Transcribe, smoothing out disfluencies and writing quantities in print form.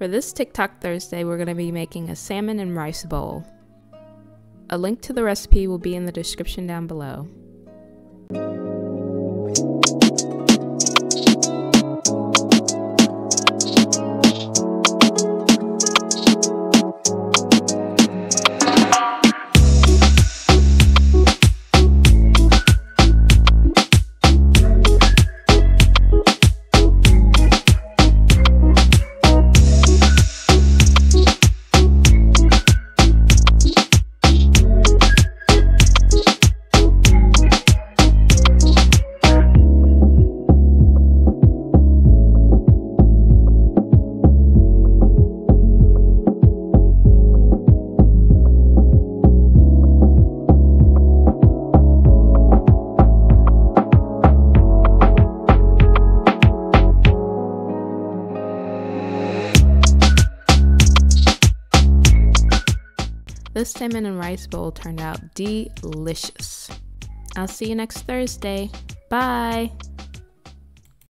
For this TikTok Thursday, we're going to be making a salmon and rice bowl. A link to the recipe will be in the description down below. This salmon and rice bowl turned out delicious. I'll see you next Thursday. Bye!